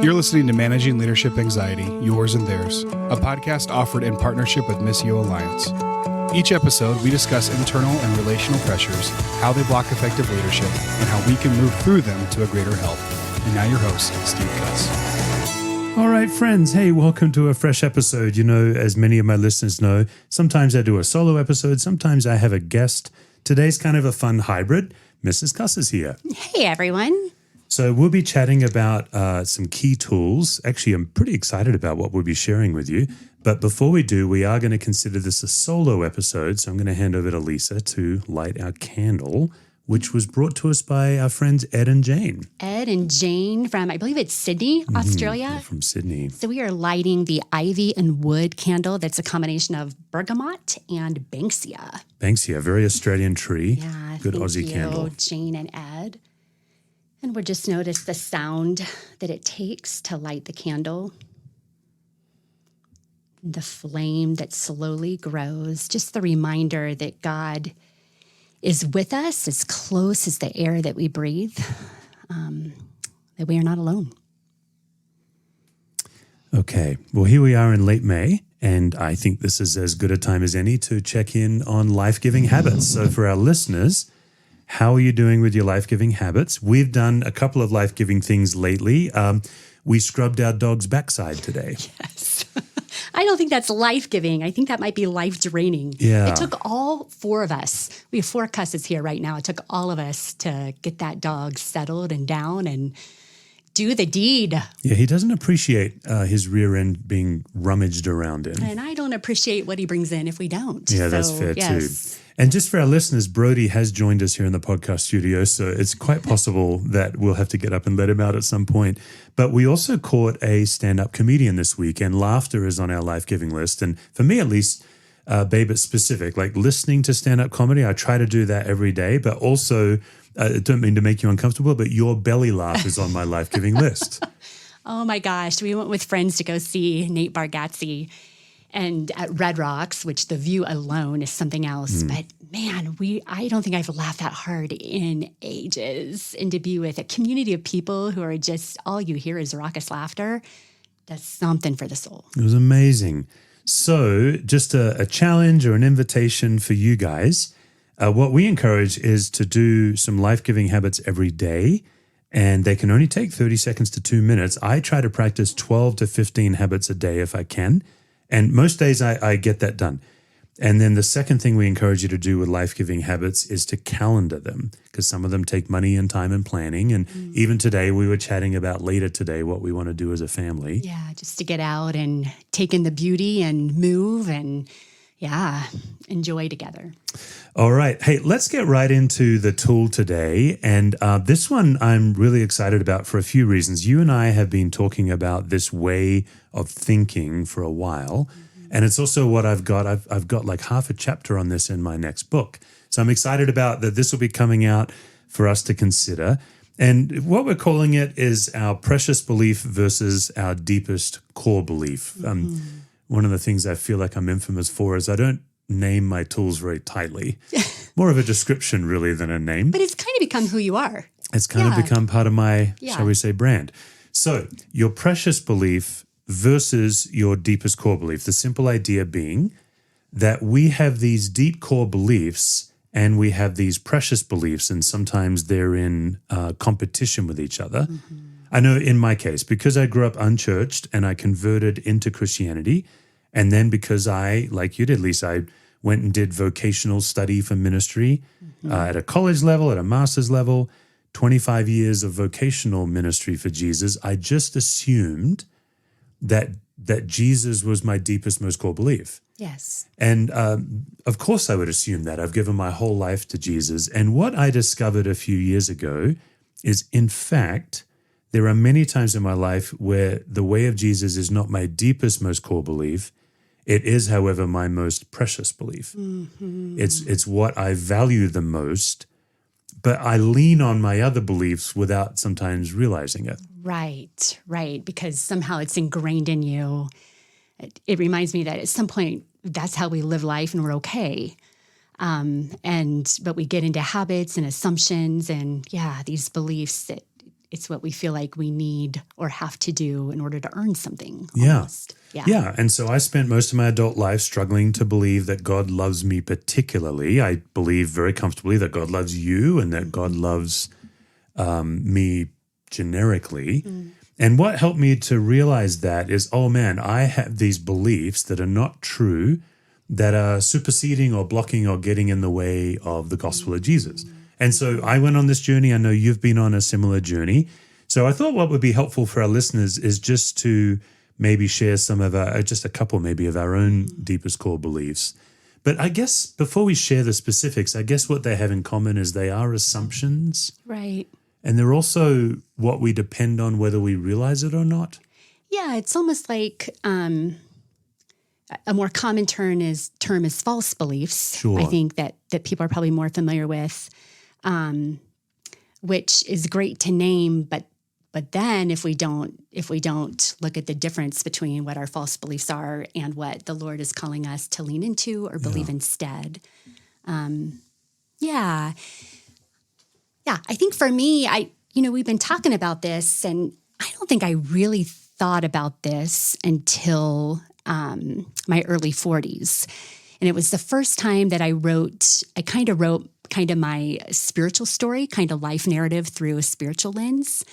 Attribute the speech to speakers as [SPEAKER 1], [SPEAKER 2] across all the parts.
[SPEAKER 1] You're listening to Managing Leadership Anxiety, Yours and Theirs, a podcast offered in partnership with Missio Alliance. Each episode, we discuss internal and relational pressures, how they block effective leadership, and how we can move through them to a greater health. And now your host, Steve Cuss.
[SPEAKER 2] All right, friends. Hey, welcome to a fresh episode. You know, as many of my listeners know, sometimes I do a solo episode, sometimes I have a guest. Today's kind of a fun hybrid. Mrs. Cuss is here.
[SPEAKER 3] Hey, everyone.
[SPEAKER 2] So we'll be chatting about some key tools. Actually, I'm pretty excited about what we'll be sharing with you. But before we do, we are going to consider this a solo episode. So I'm going to hand over to Lisa to light our candle, which was brought to us by our friends Ed and Jane.
[SPEAKER 3] Ed and Jane from, I believe it's Sydney, Australia.
[SPEAKER 2] From Sydney.
[SPEAKER 3] So we are lighting the ivy and wood candle that's a combination of bergamot and banksia.
[SPEAKER 2] Banksia, very Australian tree.
[SPEAKER 3] Yeah,
[SPEAKER 2] good
[SPEAKER 3] thank
[SPEAKER 2] Aussie
[SPEAKER 3] you,
[SPEAKER 2] candle.
[SPEAKER 3] Jane and Ed. And we'll just notice the sound that it takes to light the candle. The flame that slowly grows, just the reminder that God is with us as close as the air that we breathe, that we are not alone.
[SPEAKER 2] Okay, well, here we are in late May, and I think this is as good a time as any to check in on life-giving habits. So for our listeners, how are you doing with your life-giving habits? We've done a couple of life-giving things lately. We scrubbed our dog's backside today.
[SPEAKER 3] Yes. I don't think that's life-giving. I think that might be life-draining.
[SPEAKER 2] Yeah.
[SPEAKER 3] It took all four of us. We have 4 cusses here right now. It took all of us to get that dog settled and down and do the deed.
[SPEAKER 2] Yeah, he doesn't appreciate his rear end being rummaged around in.
[SPEAKER 3] And I don't appreciate what he brings in if we don't.
[SPEAKER 2] Yeah, that's fair too. And just for our listeners, Brody has joined us here in the podcast studio, so it's quite possible that we'll have to get up and let him out at some point. But we also caught a stand-up comedian this week, and laughter is on our life-giving list. And for me, at least, babe, it's specific. Like listening to stand-up comedy, I try to do that every day, but also, I don't mean to make you uncomfortable, but your belly laugh is on my life-giving list.
[SPEAKER 3] Oh my gosh, we went with friends to go see Nate Bargatze and at Red Rocks, which the view alone is something else. But man, I don't think I've laughed that hard in ages. And to be with a community of people who are just, all you hear is raucous laughter, that's something for the soul.
[SPEAKER 2] It was amazing. So just a challenge or an invitation for you guys. What we encourage is to do some life-giving habits every day, and they can only take 30 seconds to 2 minutes. I try to practice 12 to 15 habits a day if I can. And most days I get that done. And then the second thing we encourage you to do with life-giving habits is to calendar them, because some of them take money and time and planning. And even today, we were chatting about later today what we want to do as a family.
[SPEAKER 3] Yeah, just to get out and take in the beauty and move and, yeah, enjoy together.
[SPEAKER 2] All right. Hey, let's get right into the tool today. And this one I'm really excited about for a few reasons. You and I have been talking about this way of thinking for a while. And it's also what I've got. I've got like half a chapter on this in my next book. So I'm excited about that this will be coming out for us to consider. And what we're calling it is our precious belief versus our deepest core belief. One of the things I feel like I'm infamous for is I don't name my tools very tightly. More of a description really than a name.
[SPEAKER 3] But it's kind of become who you are.
[SPEAKER 2] It's kind of become part of my, shall we say, brand. So your precious belief versus your deepest core belief. The simple idea being that we have these deep core beliefs and we have these precious beliefs, and sometimes they're in competition with each other. I know in my case, because I grew up unchurched and I converted into Christianity, and then because I, like you did, Lisa, I went and did vocational study for ministry at a college level, at a master's level, 25 years of vocational ministry for Jesus. I just assumed that Jesus was my deepest, most core belief.
[SPEAKER 3] Yes.
[SPEAKER 2] And of course I would assume that. I've given my whole life to Jesus. And what I discovered a few years ago is, in fact, there are many times in my life where the way of Jesus is not my deepest, most core belief. It is, however, my most precious belief. It's what I value the most, but I lean on my other beliefs without sometimes realizing it.
[SPEAKER 3] Right. Because somehow it's ingrained in you. It reminds me that at some point, that's how we live life and we're okay. But we get into habits and assumptions and, these beliefs that it's what we feel like we need or have to do in order to earn something.
[SPEAKER 2] Yeah.
[SPEAKER 3] Almost.
[SPEAKER 2] Yeah. And so I spent most of my adult life struggling to believe that God loves me particularly. I believe very comfortably that God loves you and that God loves me generically. And what helped me to realize that is, oh man, I have these beliefs that are not true, that are superseding or blocking or getting in the way of the gospel of Jesus. And so I went on this journey. I know you've been on a similar journey. So I thought what would be helpful for our listeners is just to maybe share some of our, just a couple maybe of our own deepest core beliefs. But I guess before we share the specifics, I guess what they have in common is they are assumptions.
[SPEAKER 3] Right.
[SPEAKER 2] And they're also what we depend on whether we realize it or not.
[SPEAKER 3] Yeah, it's almost like a more common term is false beliefs.
[SPEAKER 2] Sure.
[SPEAKER 3] I think that people are probably more familiar with, which is great to name, but then if we don't look at the difference between what our false beliefs are and what the Lord is calling us to lean into or believe instead. Yeah, I think for me, we've been talking about this, and I don't think I really thought about this until my early 40s. And it was the first time that I wrote my spiritual story, kind of life narrative through a spiritual lens.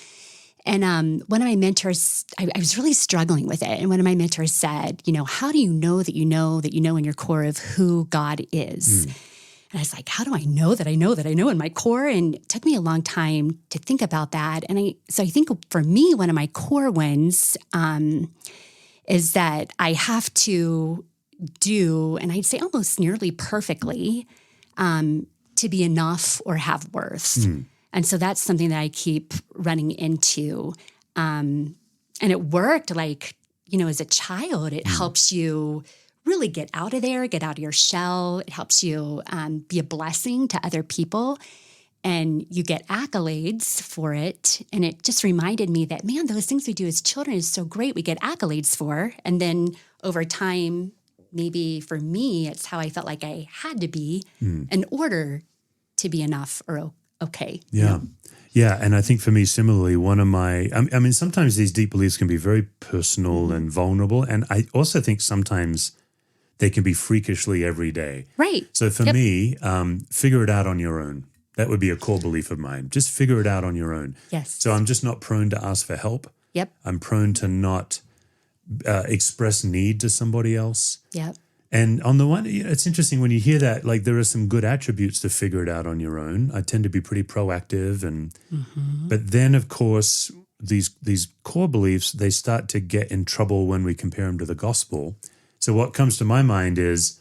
[SPEAKER 3] And one of my mentors, I was really struggling with it. And one of my mentors said, how do you know that you know in your core of who God is? And I was like, how do I know that I know in my core? And it took me a long time to think about that. And so I think for me, one of my core ones is that I have to do, and I'd say almost nearly perfectly, to be enough or have worth. And so that's something that I keep running into. And it worked as a child, it helps you really get out of there, get out of your shell. It helps you be a blessing to other people. And you get accolades for it. And it just reminded me that, man, those things we do as children is so great. We get accolades for. And then over time, maybe for me, it's how I felt like I had to be in order to be enough or okay.
[SPEAKER 2] Yeah. Yeah. And I think for me, similarly, one of my, I mean, sometimes these deep beliefs can be very personal and vulnerable. And I also think sometimes they can be freakishly everyday.
[SPEAKER 3] Right.
[SPEAKER 2] So for me, figure it out on your own. That would be a core belief of mine. Just figure it out on your own.
[SPEAKER 3] Yes.
[SPEAKER 2] So I'm just not prone to ask for help.
[SPEAKER 3] Yep.
[SPEAKER 2] I'm prone to not express need to somebody else.
[SPEAKER 3] Yep.
[SPEAKER 2] And on the one, it's interesting when you hear that, like there are some good attributes to figure it out on your own. I tend to be pretty proactive, but then of course these core beliefs, they start to get in trouble when we compare them to the gospel. So what comes to my mind is,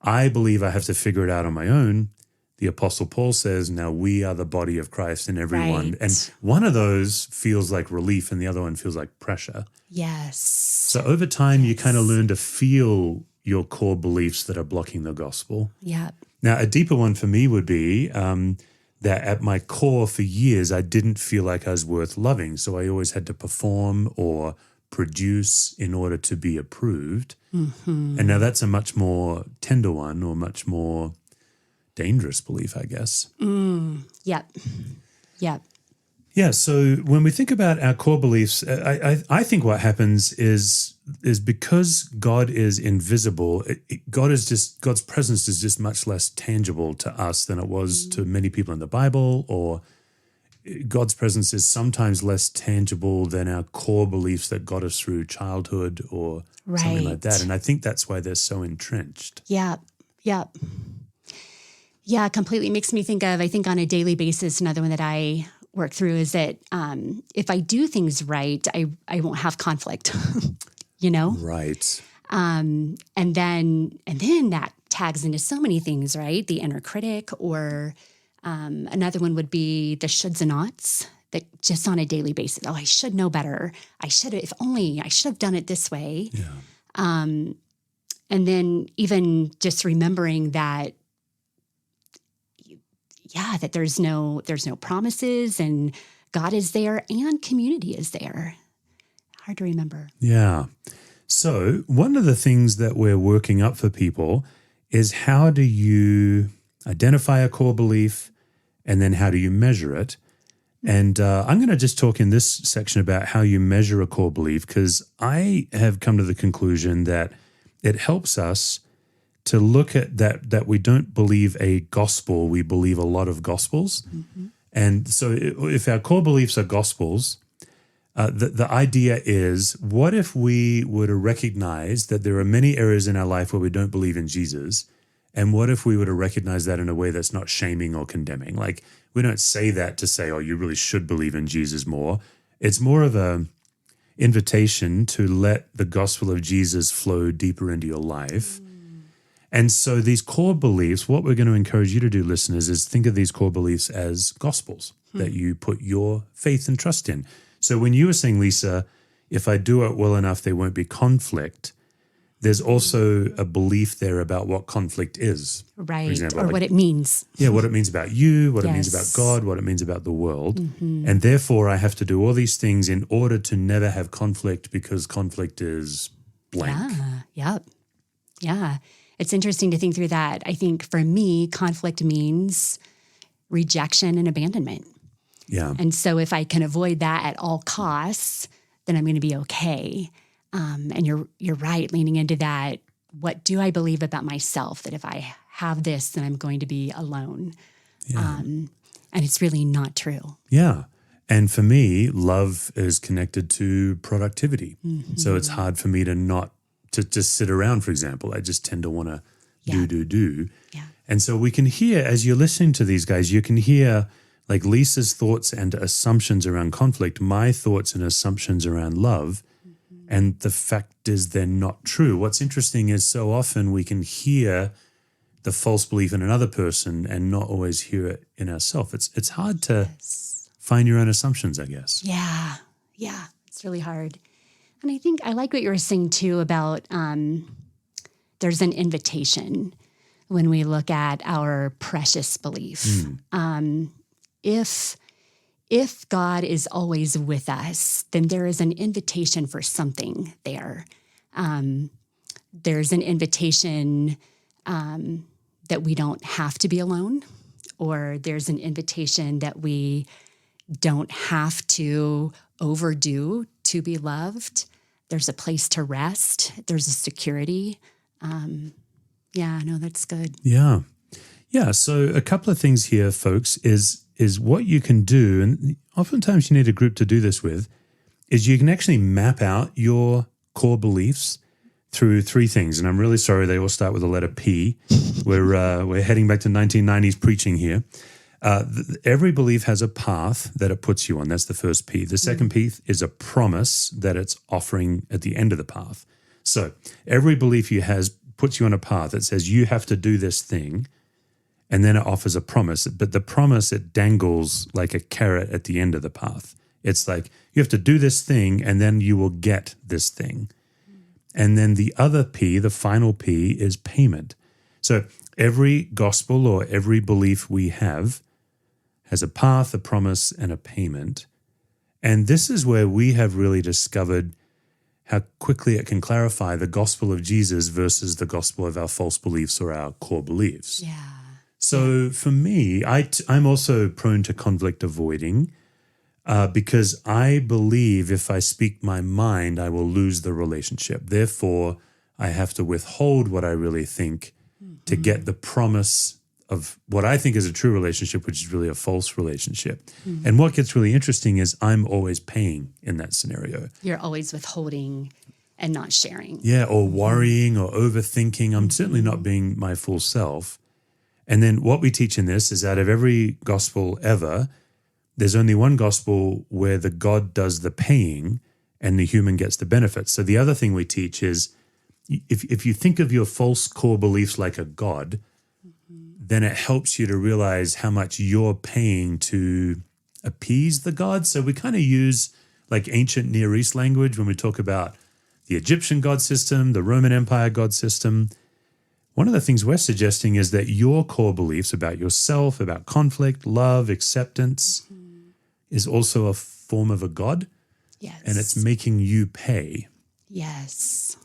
[SPEAKER 2] I believe I have to figure it out on my own. The Apostle Paul says, now we are the body of Christ and everyone.
[SPEAKER 3] Right.
[SPEAKER 2] And one of those feels like relief and the other one feels like pressure.
[SPEAKER 3] Yes.
[SPEAKER 2] So over time, you kind of learn to feel your core beliefs that are blocking the gospel.
[SPEAKER 3] Yeah.
[SPEAKER 2] Now, a deeper one for me would be that at my core for years, I didn't feel like I was worth loving. So I always had to perform or produce in order to be approved. And now that's a much more tender one or much more dangerous belief, I guess.
[SPEAKER 3] Yep.
[SPEAKER 2] Yeah, so when we think about our core beliefs, I think what happens is because God is invisible, God's presence is just much less tangible to us than it was to many people in the Bible, or God's presence is sometimes less tangible than our core beliefs that got us through childhood or something like that. And I think that's why they're so entrenched.
[SPEAKER 3] Yeah, completely. Makes me think of, I think on a daily basis, another one that I work through is that if I do things right, I won't have conflict, Right. And then that tags into so many things, right? The inner critic, or another one would be the shoulds and oughts, that just on a daily basis. Oh, I should know better. I should have done it this way.
[SPEAKER 2] Yeah.
[SPEAKER 3] And then even just remembering that, that there's no promises, and God is there and community is there. Hard to remember.
[SPEAKER 2] Yeah. So one of the things that we're working up for people is, how do you identify a core belief, and then how do you measure it? And I'm going to just talk in this section about how you measure a core belief, because I have come to the conclusion that it helps us to look at that we don't believe a gospel, we believe a lot of gospels. Mm-hmm. And so if our core beliefs are gospels, the idea is, what if we were to recognize that there are many areas in our life where we don't believe in Jesus? And what if we were to recognize that in a way that's not shaming or condemning? Like, we don't say that to say, oh, you really should believe in Jesus more. It's more of a invitation to let the gospel of Jesus flow deeper into your life. And so these core beliefs, what we're going to encourage you to do, listeners, is think of these core beliefs as gospels that you put your faith and trust in. So when you were saying, Lisa, if I do it well enough, there won't be conflict, there's also a belief there about what conflict is.
[SPEAKER 3] Right,
[SPEAKER 2] for example,
[SPEAKER 3] or
[SPEAKER 2] like,
[SPEAKER 3] what it means.
[SPEAKER 2] Yeah, what it means about you, what it means
[SPEAKER 3] Yes.
[SPEAKER 2] about God, what it means about the world. And therefore, I have to do all these things in order to never have conflict, because conflict is blank.
[SPEAKER 3] Yeah. It's interesting to think through that. I think for me, conflict means rejection and abandonment.
[SPEAKER 2] Yeah.
[SPEAKER 3] And so if I can avoid that at all costs, then I'm going to be okay. And you're right, leaning into that. What do I believe about myself? That if I have this, then I'm going to be alone.
[SPEAKER 2] Yeah.
[SPEAKER 3] And it's really not true.
[SPEAKER 2] Yeah. And for me, love is connected to productivity. So it's hard for me to not to just sit around, for example. I just tend to want to do.
[SPEAKER 3] Yeah.
[SPEAKER 2] And so we can hear, as you're listening to these guys, you can hear like Lisa's thoughts and assumptions around conflict, my thoughts and assumptions around love. And the fact is they're not true. What's interesting is so often we can hear the false belief in another person and not always hear it in ourselves. It's hard to find your own assumptions, I guess.
[SPEAKER 3] Yeah. It's really hard. And I think I like what you were saying too about there's an invitation when we look at our precious belief. If God is always with us, then there is an invitation for something there. There's an invitation that we don't have to be alone, or there's an invitation that we don't have to overdo to be loved. There's a place to rest. There's a security. That's good.
[SPEAKER 2] Yeah. So a couple of things here, folks, is what you can do, and oftentimes you need a group to do this with, is you can actually map out your core beliefs through three things. And I'm really sorry they all start with the letter P. We're heading back to 1990s preaching here. Every belief has a path that it puts you on. That's the first P. The second P is a promise that it's offering at the end of the path. So every belief you has puts you on a path that says you have to do this thing, and then it offers a promise. But the promise, it dangles like a carrot at the end of the path. It's like, you have to do this thing, and then you will get this thing. And then the other P, the final P, is payment. So every gospel or every belief we have has a path, a promise, and a payment. And this is where we have really discovered how quickly it can clarify the gospel of Jesus versus the gospel of our false beliefs or our core beliefs.
[SPEAKER 3] Yeah.
[SPEAKER 2] So for me, I'm also prone to conflict avoiding because I believe if I speak my mind, I will lose the relationship. Therefore, I have to withhold what I really think to get the promise of what I think is a true relationship, which is really a false relationship. And what gets really interesting is I'm always paying in that scenario.
[SPEAKER 3] You're always withholding and not sharing.
[SPEAKER 2] Yeah, or worrying or overthinking. I'm certainly not being my full self. And then what we teach in this is out of every gospel ever, there's only one gospel where the God does the paying and the human gets the benefits. So the other thing we teach is if you think of your false core beliefs like a God, then it helps you to realize how much you're paying to appease the God. So we kind of use like ancient Near East language when we talk about the Egyptian God system, the Roman Empire God system. One of the things we're suggesting is that your core beliefs about yourself, about conflict, love, acceptance is also a form of a God.
[SPEAKER 3] Yes.
[SPEAKER 2] And it's making you pay.
[SPEAKER 3] Yes.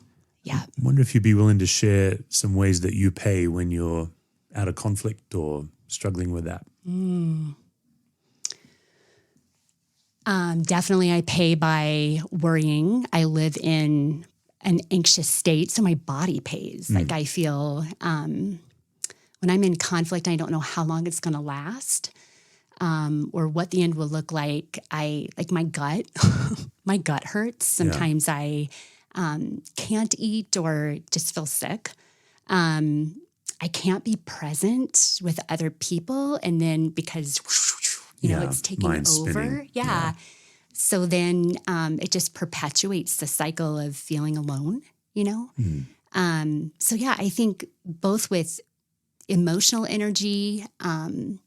[SPEAKER 3] Yeah.
[SPEAKER 2] I wonder if you'd be willing to share some ways that you pay when you're out of conflict or struggling with that.
[SPEAKER 3] Definitely I pay by worrying. I live in an anxious state, so my body pays. Like I feel when I'm in conflict, I don't know how long it's going to last or what the end will look like. My gut, my gut hurts. Sometimes I can't eat or just feel sick. I can't be present with other people. And then because, it's taking over.
[SPEAKER 2] Spinning.
[SPEAKER 3] Yeah. So then it just perpetuates the cycle of feeling alone, So yeah, I think both with emotional energy and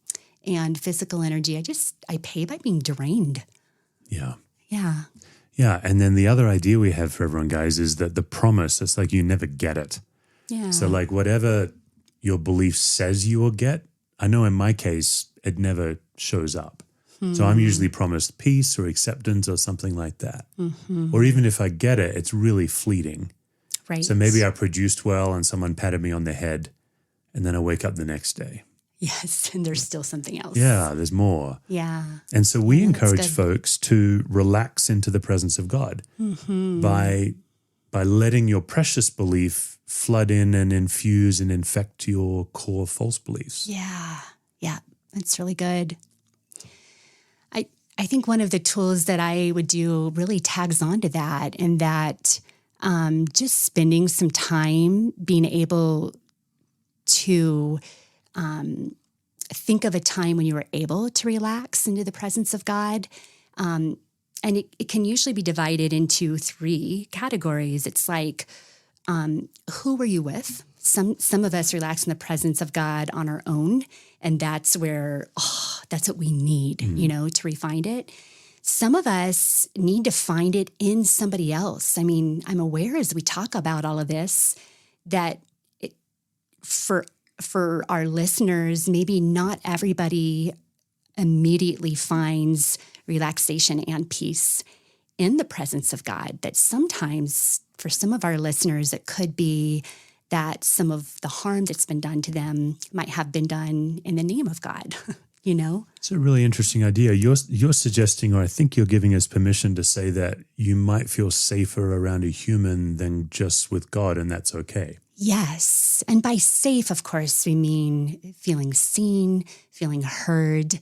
[SPEAKER 3] physical energy, I pay by being drained.
[SPEAKER 2] Yeah.
[SPEAKER 3] Yeah.
[SPEAKER 2] Yeah. And then the other idea we have for everyone, guys, is that the promise, it's like you never get it.
[SPEAKER 3] Yeah.
[SPEAKER 2] So like whatever your belief says you will get, I know in my case, it never shows up. So I'm usually promised peace or acceptance or something like that. Mm-hmm. Or even if I get it, it's really fleeting.
[SPEAKER 3] Right.
[SPEAKER 2] So maybe I produced well and someone patted me on the head and then I wake up the next day.
[SPEAKER 3] Yes, and there's still something else.
[SPEAKER 2] Yeah, there's more.
[SPEAKER 3] Yeah.
[SPEAKER 2] And so we encourage folks to relax into the presence of God by letting your precious belief flood in and infuse and infect your core false beliefs.
[SPEAKER 3] Yeah. Yeah. That's really good. I think one of the tools that I would do really tags on to that, and that just spending some time being able to think of a time when you were able to relax into the presence of God. And it can usually be divided into 3 categories. It's like, who were you with? Some of us relax in the presence of God on our own, and that's where, that's what we need, to refine it. Some of us need to find it in somebody else. I mean, I'm aware as we talk about all of this that for our listeners, maybe not everybody immediately finds relaxation and peace in the presence of God. That sometimes for some of our listeners, it could be that some of the harm that's been done to them might have been done in the name of God, It's
[SPEAKER 2] a really interesting idea. You're suggesting, or I think you're giving us permission to say that you might feel safer around a human than just with God, and that's okay.
[SPEAKER 3] Yes. And by safe, of course, we mean feeling seen, feeling heard,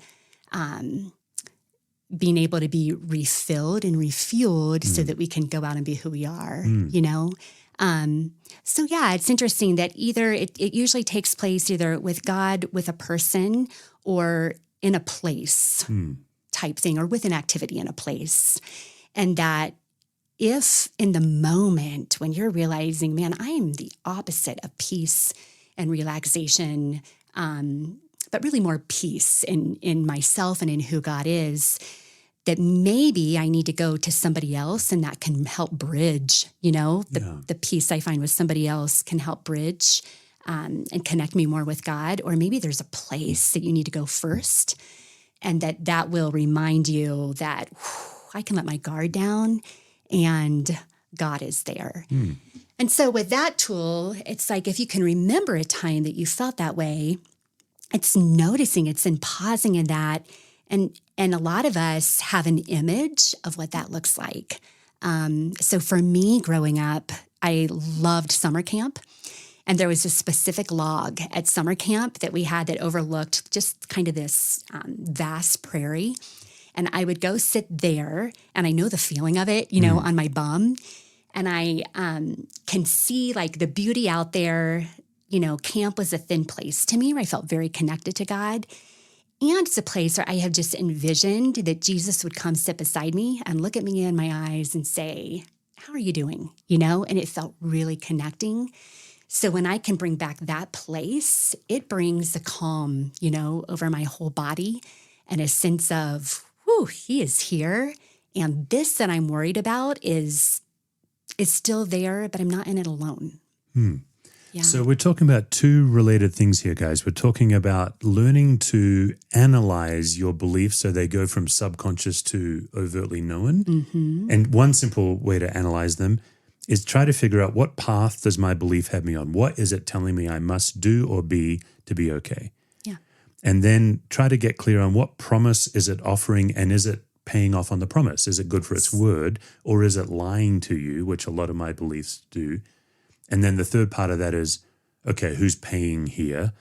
[SPEAKER 3] being able to be refilled and refueled so that we can go out and be who we are, So yeah, it's interesting that either it usually takes place either with God, with a person, or in a place type thing, or with an activity in a place. And that if in the moment when you're realizing, man, I am the opposite of peace and relaxation, but really more peace in myself and in who God is, that maybe I need to go to somebody else and that can help bridge, the peace I find with somebody else can help bridge and connect me more with God. Or maybe there's a place that you need to go first, and that will remind you that I can let my guard down and God is there. And so with that tool, it's like if you can remember a time that you felt that way, it's noticing, it's in pausing in that. And a lot of us have an image of what that looks like. So for me growing up, I loved summer camp. And there was a specific log at summer camp that we had that overlooked just kind of this vast prairie. And I would go sit there, and I know the feeling of it, on my bum. And I can see like the beauty out there. Camp was a thin place to me where I felt very connected to God. And it's a place where I have just envisioned that Jesus would come sit beside me and look at me in my eyes and say, how are you doing? And it felt really connecting. So when I can bring back that place, it brings a calm, over my whole body and a sense of, whew, he is here. And this that I'm worried about is still there, but I'm not in it alone. Yeah.
[SPEAKER 2] So we're talking about 2 related things here, guys. We're talking about learning to analyze your beliefs so they go from subconscious to overtly known. And one simple way to analyze them is try to figure out, what path does my belief have me on? What is it telling me I must do or be to be okay?
[SPEAKER 3] Yeah.
[SPEAKER 2] And then try to get clear on what promise is it offering, and is it paying off on the promise? Is it good for its word, or is it lying to you, which a lot of my beliefs do? And then the third part of that is, okay, who's paying here?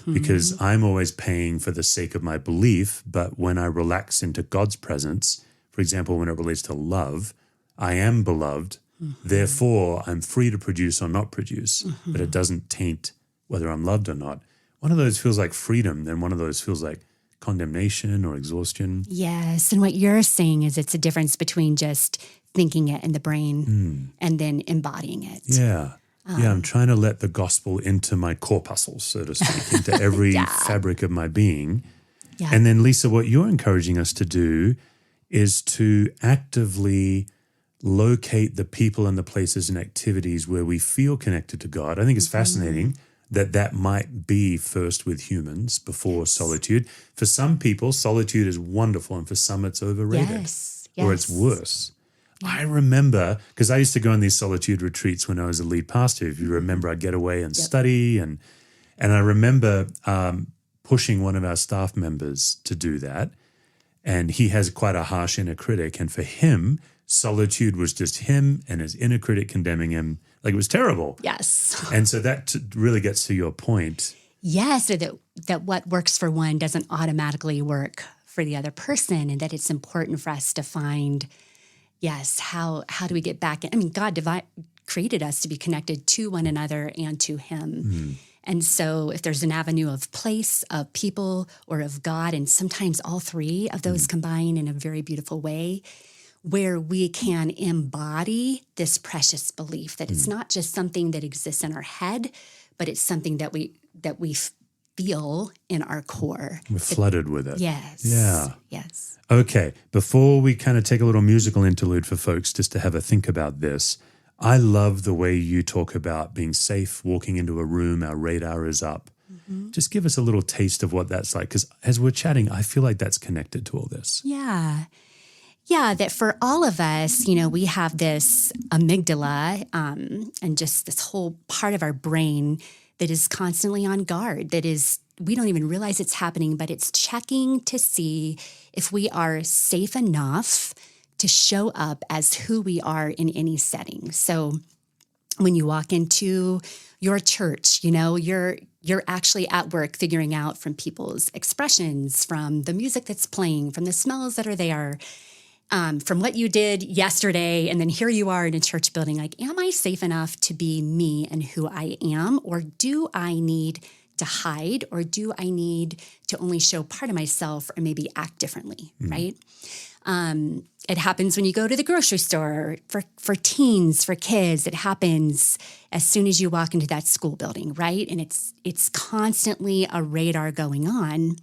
[SPEAKER 2] Because I'm always paying for the sake of my belief, but when I relax into God's presence, for example, when it relates to love, I am beloved, therefore I'm free to produce or not produce, but it doesn't taint whether I'm loved or not. One of those feels like freedom, then one of those feels like condemnation or exhaustion.
[SPEAKER 3] Yes, and what you're saying is it's a difference between just thinking it in the brain and then embodying it.
[SPEAKER 2] Yeah. I'm trying to let the gospel into my corpuscles, so to speak, into every fabric of my being.
[SPEAKER 3] Yeah.
[SPEAKER 2] And then, Lisa, what you're encouraging us to do is to actively locate the people and the places and activities where we feel connected to God. I think it's fascinating that might be first with humans before solitude. For some people, solitude is wonderful, and for some it's overrated or it's worse. I remember, because I used to go on these solitude retreats when I was a lead pastor. If you remember, I'd get away and study. And I remember pushing one of our staff members to do that. And he has quite a harsh inner critic. And for him, solitude was just him and his inner critic condemning him. Like, it was terrible.
[SPEAKER 3] Yes.
[SPEAKER 2] And so that really gets to your point.
[SPEAKER 3] Yes, so that what works for one doesn't automatically work for the other person, and that it's important for us to find, how do we get back in? I mean, God created us to be connected to one another and to him. And so if there's an avenue of place, of people, or of God, and sometimes all three of those combine in a very beautiful way, where we can embody this precious belief that it's not just something that exists in our head, but it's something that we feel in our core.
[SPEAKER 2] We're flooded with it.
[SPEAKER 3] Yes.
[SPEAKER 2] Yeah.
[SPEAKER 3] Yes.
[SPEAKER 2] Okay, before we kind of take a little musical interlude for folks just to have a think about this, I love the way you talk about being safe, walking into a room, our radar is up. Just give us a little taste of what that's like, because as we're chatting, I feel like that's connected to all this.
[SPEAKER 3] Yeah. Yeah, that for all of us, we have this amygdala and just this whole part of our brain that is constantly on guard, that is, we don't even realize it's happening, but it's checking to see if we are safe enough to show up as who we are in any setting. So when you walk into your church, you're actually at work figuring out from people's expressions, from the music that's playing, from the smells that are there, from what you did yesterday, and then here you are in a church building, like, am I safe enough to be me and who I am, or do I need to hide, or do I need to only show part of myself or maybe act differently, right? It happens when you go to the grocery store for teens, for kids. It happens as soon as you walk into that school building, right? And it's constantly a radar going on.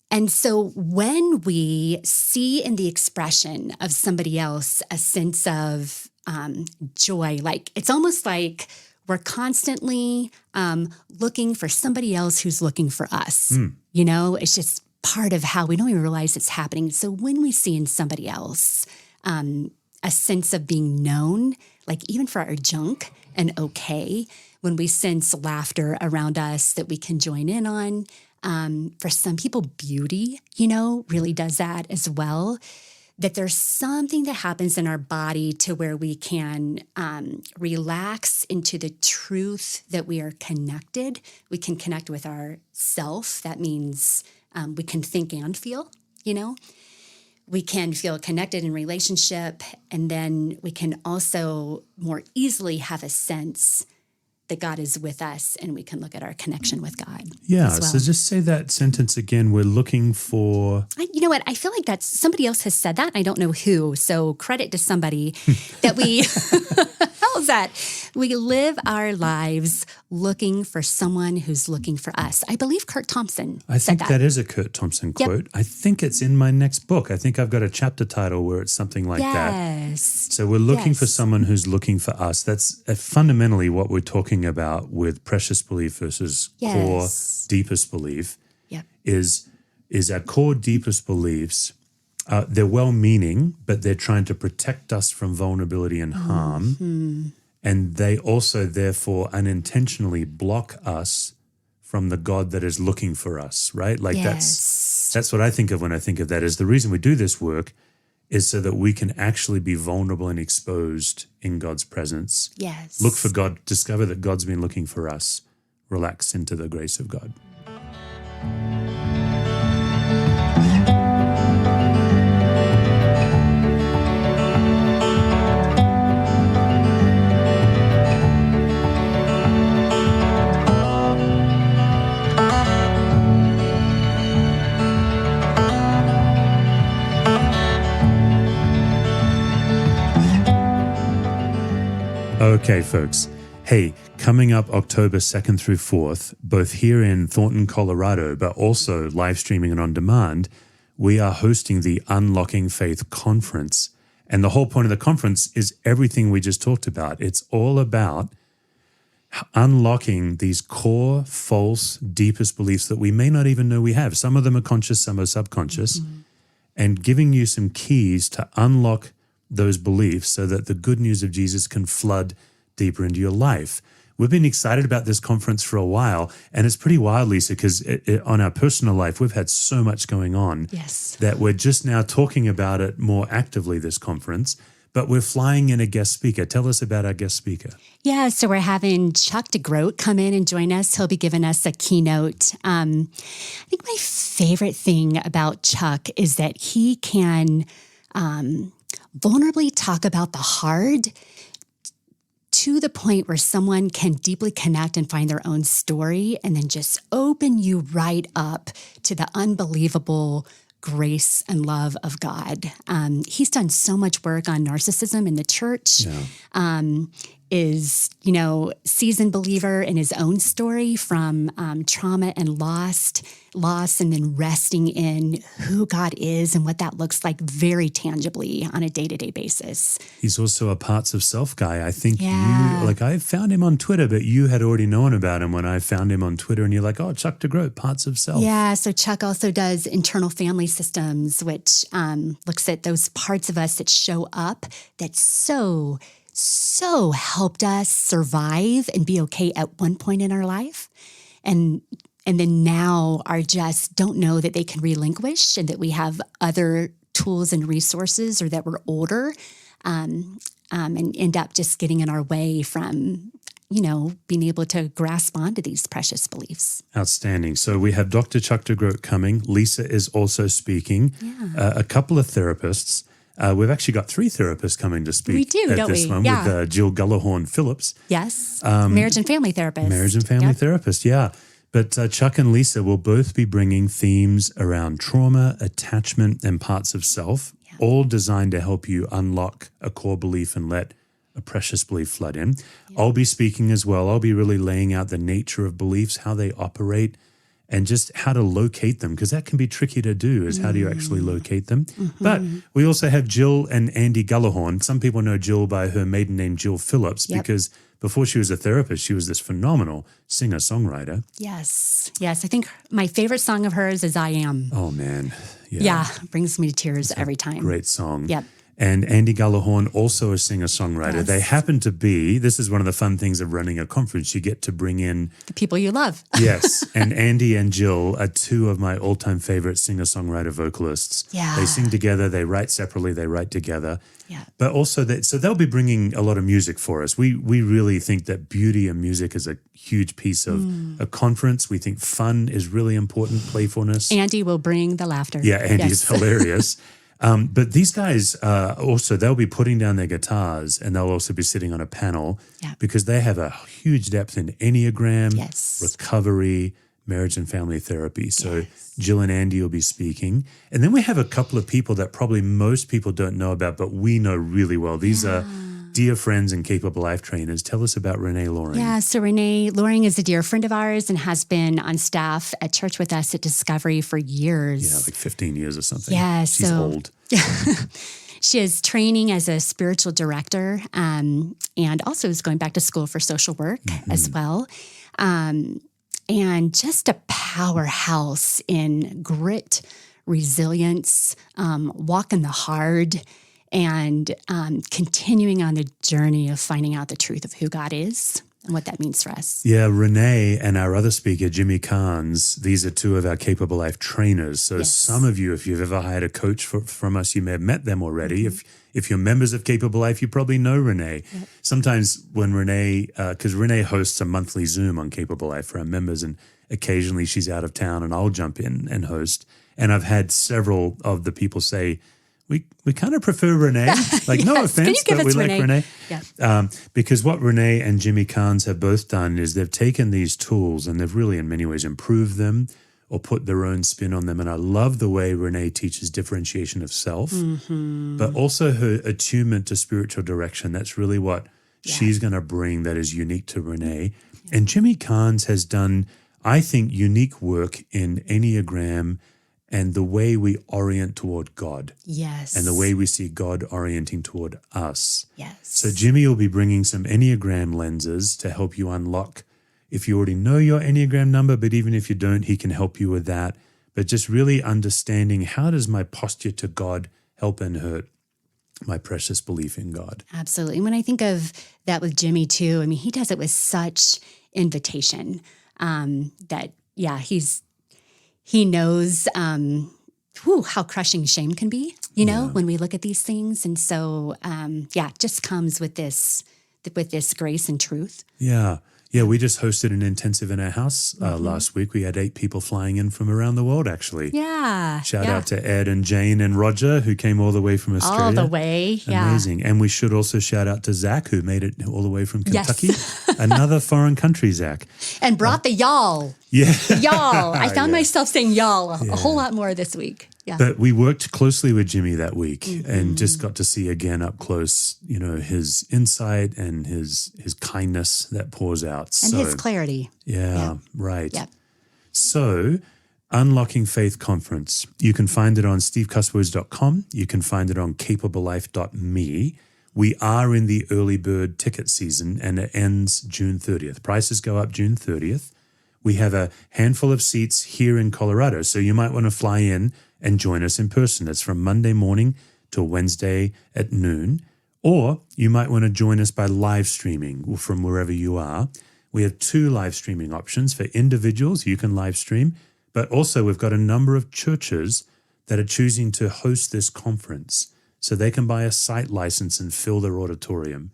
[SPEAKER 3] And so when we see in the expression of somebody else a sense of joy, like it's almost like we're constantly looking for somebody else who's looking for us. It's just part of how we don't even realize it's happening. So when we see in somebody else a sense of being known, like even for our junk and okay, when we sense laughter around us that we can join in on, for some people, beauty, really does that as well. That there's something that happens in our body to where we can relax into the truth that we are connected. We can connect with our self. That means we can think and feel, We can feel connected in relationship, and then we can also more easily have a sense that God is with us, and we can look at our connection with God.
[SPEAKER 2] Yeah,
[SPEAKER 3] as well.
[SPEAKER 2] So just say that sentence again. We're looking for...
[SPEAKER 3] You know what? I feel like that's somebody else has said that. I don't know who. So credit to somebody that we... How's that? We live our lives looking for someone who's looking for us. I believe Kurt Thompson
[SPEAKER 2] I
[SPEAKER 3] said
[SPEAKER 2] think that is a Kurt Thompson quote.
[SPEAKER 3] Yep.
[SPEAKER 2] I think it's in my next book. I think I've got a chapter title where it's something like that.
[SPEAKER 3] Yes.
[SPEAKER 2] So we're looking for someone who's looking for us. That's fundamentally what we're talking about with precious belief versus core deepest belief.
[SPEAKER 3] Yep.
[SPEAKER 2] Is our core deepest beliefs, they're well-meaning, but they're trying to protect us from vulnerability and harm. And they also, therefore, unintentionally block us from the God that is looking for us, right? Like that's That's what I think of when I think of that, is the reason we do this work is so that we can actually be vulnerable and exposed in God's presence.
[SPEAKER 3] Yes.
[SPEAKER 2] Look for God, discover that God's been looking for us, relax into the grace of God. Okay, folks. Hey, coming up October 2nd through 4th, both here in Thornton, Colorado, but also live streaming and on demand, we are hosting the Unlocking Faith Conference. And the whole point of the conference is everything we just talked about. It's all about unlocking these core, false, deepest beliefs that we may not even know we have. Some of them are conscious, some are subconscious, and giving you some keys to unlock those beliefs so that the good news of Jesus can flood deeper into your life. We've been excited about this conference for a while, and it's pretty wild, Lisa, because on our personal life, we've had so much going on that we're just now talking about it more actively, this conference, but we're flying in a guest speaker. Tell us about our guest speaker.
[SPEAKER 3] Yeah, so we're having Chuck DeGroat come in and join us. He'll be giving us a keynote. I think my favorite thing about Chuck is that he can vulnerably talk about the hard to the point where someone can deeply connect and find their own story, and then just open you right up to the unbelievable grace and love of God. He's done so much work on narcissism in the church. Is, seasoned believer in his own story from trauma and loss, and then resting in who God is and what that looks like very tangibly on a day-to-day basis.
[SPEAKER 2] He's also a Parts of Self guy. I think I found him on Twitter, but you had already known about him when I found him on Twitter, and you're like, oh, Chuck DeGroat, Parts of Self.
[SPEAKER 3] Yeah, so Chuck also does internal family systems, which looks at those parts of us that show up that so helped us survive and be okay at one point in our life. And then now are just don't know that they can relinquish, and that we have other tools and resources, or that we're older and end up just getting in our way from, being able to grasp onto these precious beliefs.
[SPEAKER 2] Outstanding. So we have Dr. Chuck DeGroat coming. Lisa is also speaking. A couple of therapists. We've actually got 3 therapists coming to speak.
[SPEAKER 3] We do,
[SPEAKER 2] at
[SPEAKER 3] don't
[SPEAKER 2] this
[SPEAKER 3] we?
[SPEAKER 2] one with Jill Gullahorn Phillips.
[SPEAKER 3] Yes, marriage and family therapist.
[SPEAKER 2] Marriage and family therapist, yeah. But Chuck and Lisa will both be bringing themes around trauma, attachment, and parts of self, all designed to help you unlock a core belief and let a precious belief flood in. I'll be speaking as well. I'll be really laying out the nature of beliefs, how they operate, and just how to locate them, because that can be tricky to do, is how do you actually locate them? But we also have Jill and Andy Gullahorn. Some people know Jill by her maiden name, Jill Phillips, because before she was a therapist, she was this phenomenal singer-songwriter.
[SPEAKER 3] Yes. I think my favorite song of hers is I Am.
[SPEAKER 2] Oh, man.
[SPEAKER 3] Yeah, brings me to tears every time.
[SPEAKER 2] Great song.
[SPEAKER 3] Yep.
[SPEAKER 2] And Andy Gullahorn, also a singer-songwriter.
[SPEAKER 3] Yes.
[SPEAKER 2] They happen to be, this is one of the fun things of running a conference, you get to bring in
[SPEAKER 3] the people you love.
[SPEAKER 2] Yes, and Andy and Jill are 2 of my all-time favorite singer-songwriter vocalists.
[SPEAKER 3] Yeah.
[SPEAKER 2] They sing together, they write separately, they write together.
[SPEAKER 3] Yeah.
[SPEAKER 2] But also, so they'll be bringing a lot of music for us. We really think that beauty and music is a huge piece of a conference. We think fun is really important, playfulness.
[SPEAKER 3] Andy will bring the laughter.
[SPEAKER 2] Yeah, Andy is hilarious. But these guys also, they'll be putting down their guitars, and they'll also be sitting on a panel because they have a huge depth in Enneagram, recovery, marriage and family therapy. So Jill and Andy will be speaking. And then we have a couple of people that probably most people don't know about, but we know really well. These are dear friends and capable life trainers. Tell us about Renee Loring.
[SPEAKER 3] Yeah, so Renee Loring is a dear friend of ours and has been on staff at church with us at Discovery for years.
[SPEAKER 2] Yeah, like 15 years or something.
[SPEAKER 3] Yeah,
[SPEAKER 2] she's old.
[SPEAKER 3] She is training as a spiritual director and also is going back to school for social work as well. And just a powerhouse in grit, resilience, walking the hard, and continuing on the journey of finding out the truth of who God is. and what that means for us.
[SPEAKER 2] Yeah, Renee and our other speaker, Jimmy Carnes, these are two of our Capable Life trainers. So some of you, if you've ever hired a coach from us, you may have met them already. If you're members of Capable Life, you probably know Renee. Yep. Sometimes when Renee, because Renee hosts a monthly Zoom on Capable Life for our members, and occasionally she's out of town and I'll jump in and host. And I've had several of the people say, we kind of prefer Renee. Like, no offense, but we like Renee.
[SPEAKER 3] Yeah.
[SPEAKER 2] Because what Renee and Jimmy Carnes have both done is they've taken these tools and they've really in many ways improved them or put their own spin on them. And I love the way Renee teaches differentiation of self, but also her attunement to spiritual direction. That's really what she's going to bring that is unique to Renee. Yeah. And Jimmy Carnes has done, I think, unique work in Enneagram and the way we orient toward God.
[SPEAKER 3] Yes.
[SPEAKER 2] And the way we see God orienting toward us.
[SPEAKER 3] Yes.
[SPEAKER 2] So Jimmy will be bringing some Enneagram lenses to help you unlock, if you already know your Enneagram number, but even if you don't, he can help you with that. But just really understanding, how does my posture to God help and hurt my precious belief in God?
[SPEAKER 3] Absolutely. And when I think of that with Jimmy too, I mean, he does it with such invitation that, he knows how crushing shame can be, when we look at these things. And so, it just comes with this grace and truth.
[SPEAKER 2] Yeah. Yeah, we just hosted an intensive in our house last week. We had 8 people flying in from around the world, actually.
[SPEAKER 3] Yeah.
[SPEAKER 2] Shout out to Ed and Jane and Roger, who came all the way from Australia.
[SPEAKER 3] All the way, yeah.
[SPEAKER 2] Amazing. And we should also shout out to Zach, who made it all the way from Kentucky. Yes. Another foreign country, Zach.
[SPEAKER 3] And brought the y'all.
[SPEAKER 2] Yeah.
[SPEAKER 3] Y'all. I found myself saying y'all a whole lot more this week. Yeah.
[SPEAKER 2] But we worked closely with Jimmy that week and just got to see again up close, his insight and his kindness that pours out.
[SPEAKER 3] And his clarity.
[SPEAKER 2] Yeah, right.
[SPEAKER 3] Yeah.
[SPEAKER 2] So Unlocking Faith Conference, you can find it on stevecusswords.com. You can find it on capablelife.me. We are in the early bird ticket season and it ends June 30th. Prices go up June 30th. We have a handful of seats here in Colorado, so you might want to fly in and join us in person. It's from Monday morning till Wednesday at noon. Or you might want to join us by live streaming from wherever you are. We have 2 live streaming options for individuals. You can live stream, but also we've got a number of churches that are choosing to host this conference so they can buy a site license and fill their auditorium.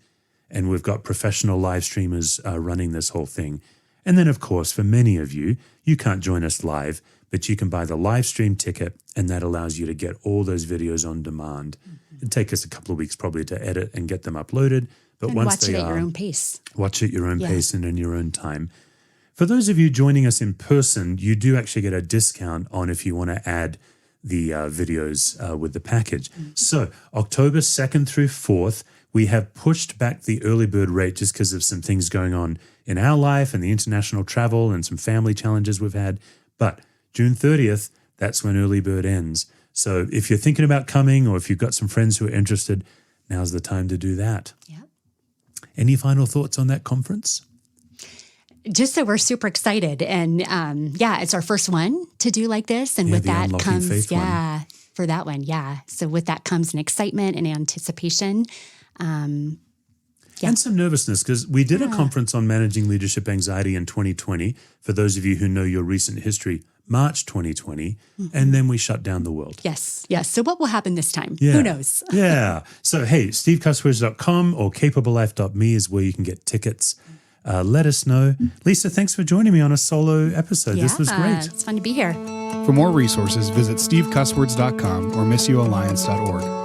[SPEAKER 2] And we've got professional live streamers running this whole thing. And then, of course, for many of you, you can't join us live, but you can buy the live stream ticket, and that allows you to get all those videos on demand. It'd take us a couple of weeks probably to edit and get them uploaded, but
[SPEAKER 3] and
[SPEAKER 2] once
[SPEAKER 3] watch it at your own pace.
[SPEAKER 2] Watch at your own pace and in your own time. For those of you joining us in person, you do actually get a discount on if you want to add the videos with the package. So October 2nd through 4th, we have pushed back the early bird rate just because of some things going on in our life and the international travel and some family challenges we've had. But June 30th, that's when early bird ends. So if you're thinking about coming or if you've got some friends who are interested, now's the time to do that.
[SPEAKER 3] Yeah.
[SPEAKER 2] Any final thoughts on that conference?
[SPEAKER 3] Just that we're super excited. And it's our first one to do like this. And with that comes, for that one. Yeah. So with that comes an excitement and anticipation.
[SPEAKER 2] And some nervousness, because we did a conference on managing leadership anxiety in 2020. For those of you who know your recent history, March 2020, and then we shut down the world.
[SPEAKER 3] Yes. So what will happen this time? Who knows?
[SPEAKER 2] So, hey, stevecusswords.com or capablelife.me is where you can get tickets. Let us know. Lisa, thanks for joining me on a solo episode. This was great.
[SPEAKER 3] It's fun to be here.
[SPEAKER 1] For more resources, visit stevecusswords.com or missioalliance.org.